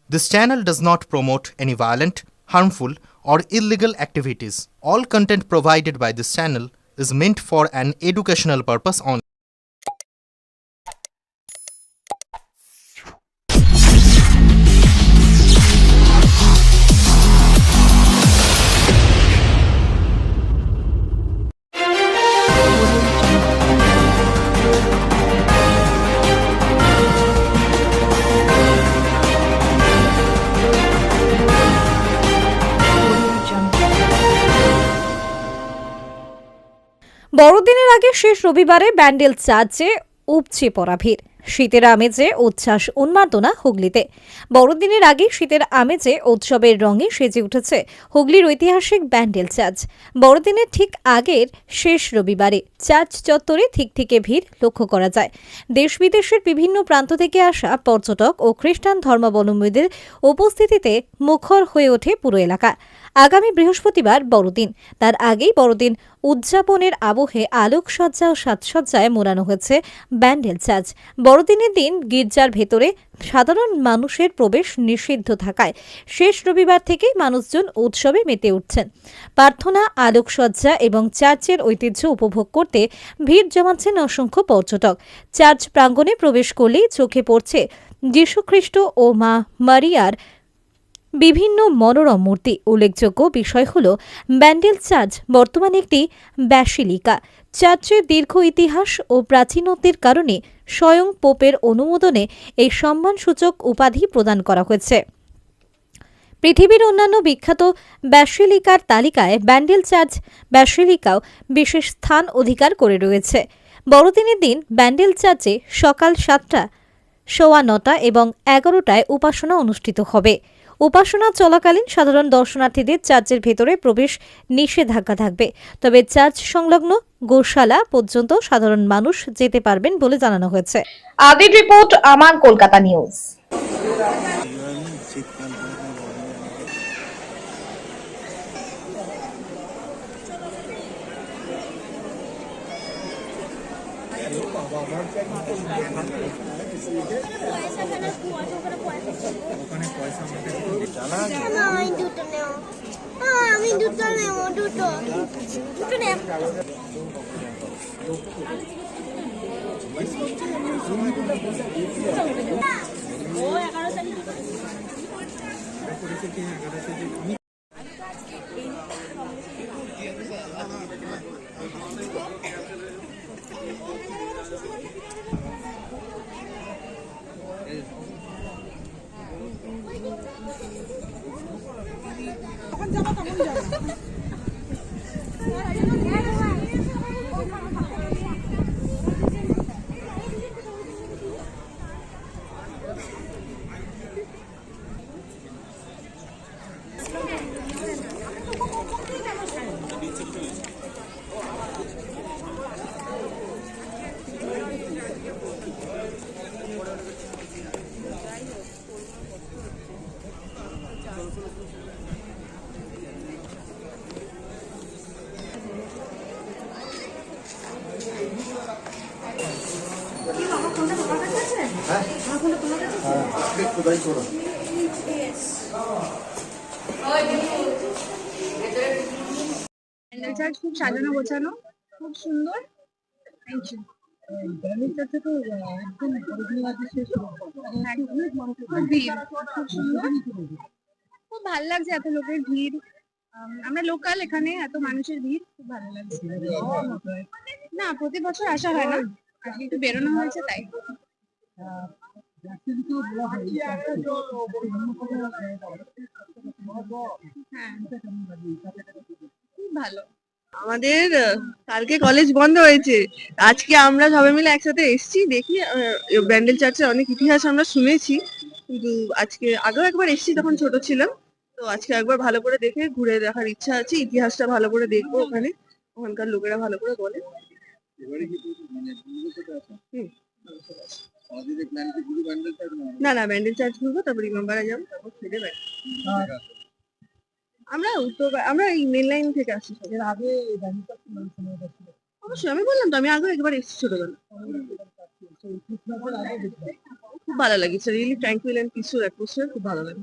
This channel does not promote any violent, harmful, or illegal activities. All content provided by this channel is meant for an educational purpose only. বড়দিনের আগে শেষ রবিবারে ব্যান্ডেল চার্চে উপচে পড়া ভিড়। শীতের আমেজে উচ্ছ্বাস উন্মাদনা হুগলিতে। বড়দিনের আগে শীতের আমেজে উৎসবের রঙে সেজে উঠেছে হুগলির ঐতিহাসিক ব্যান্ডেল চার্চ। বড়দিনের ঠিক আগের শেষ রবিবারে চার্চ চত্বরে থিকথিকে ভিড় লক্ষ্য করা যায়। দেশ বিদেশের বিভিন্ন প্রান্ত থেকে আসা পর্যটক ও খ্রিস্টান ধর্মাবলম্বীদের উপস্থিতিতে মুখর হয়ে ওঠে পুরো এলাকা। আগামী বৃহস্পতিবার বড়দিন, তার আগেই বড়দিন উদযাপনের আবহে আলোকসজ্জা ও সাজসজ্জায় মোড়ানো হয়েছে ব্যান্ডেল চার্চ। বড়দিনের দিন গির্জার ভেতরে সাধারণ মানুষের প্রবেশ নিষিদ্ধ থাকায় শেষ রবিবার থেকেই মানুষজন উৎসবে মেতে উঠছেন। প্রার্থনা, আলোকসজ্জা এবং চার্চের ঐতিহ্য উপভোগ করতে ভিড় জমাচ্ছেন অসংখ্য পর্যটক। চার্চ প্রাঙ্গণে প্রবেশ করলেই চোখে পড়ছে যীশুখ্রিস্ট ও মা মারিয়ার বিভিন্ন মনোরম মূর্তি। উল্লেখযোগ্য বিষয় হল, ব্যান্ডেল চার্চ বর্তমানে একটি ব্যাসিলিকা। চার্চের দীর্ঘ ইতিহাস ও প্রাচীনত্বের কারণে স্বয়ং পোপের অনুমোদনে এই সম্মানসূচক উপাধি প্রদান করা হয়েছে। পৃথিবীর অন্যান্য বিখ্যাত ব্যাসিলিকার তালিকায় ব্যান্ডেল চার্চ ব্যাসিলিকাও বিশেষ স্থান অধিকার করে রয়েছে। বড়দিনের দিন ব্যান্ডেল চার্চে সকাল 7টা, সোয়া 9টা এবং 11টায় উপাসনা অনুষ্ঠিত হবে। উপাসনা চলাকালীন সাধারণ দর্শনার্থীদের চার্চের ভেতরে প্রবেশ নিষেধাজ্ঞা থাকবে, তবে চার্চ সংলগ্ন গোশালা পর্যন্ত সাধারণ মানুষ যেতে পারবেন বলে জানানো হয়েছে। আদির রিপোর্ট, আমার কলকাতা নিউজ। আমি দুটো নেব, দুটো নেব। খুব সাজানো গোছানো, খুব সুন্দর। খুব ভালো লাগছে, এত লোকের ভিড়। আমরা লোকাল, এখানে এত মানুষের ভিড়, খুব ভালো লাগছে। না, প্রতি বছর আসা হয় না, আজকে একটু বেরোনো হয়েছে তাই। হ্যাঁ, খুব ভালো। আমাদের কালকে কলেজ বন্ধ হয়েছে, আজকে আমরা সবাই মিলে একসাথে এসেছি। দেখি, ব্যান্ডেল চার্চের অনেক ইতিহাস আমরা শুনেছি, কিন্তু আজকে আগেও একবার এসেছি, তখন ছোট ছিলাম। তো আজকে একবার ভালো করে দেখে ঘুরে দেখার ইচ্ছা আছে, ইতিহাসটা ভালো করে দেখবো। ওখানকার লোকেরা ভালো করে বলে। না না, ব্যান্ডেল চার্চ ঘুরবো, তারপর ইমামবাড়া যাবো, তারপর ফিরে বাড়ি। আমরা এই মেন লাইন থেকে আসছি। অবশ্যই, আমি বললাম তো, আমি আগে একবার এসেছি ছোটবেলা। খুব ভালো লাগে, really tranquil and peaceful atmosphere, খুব ভালো লাগে।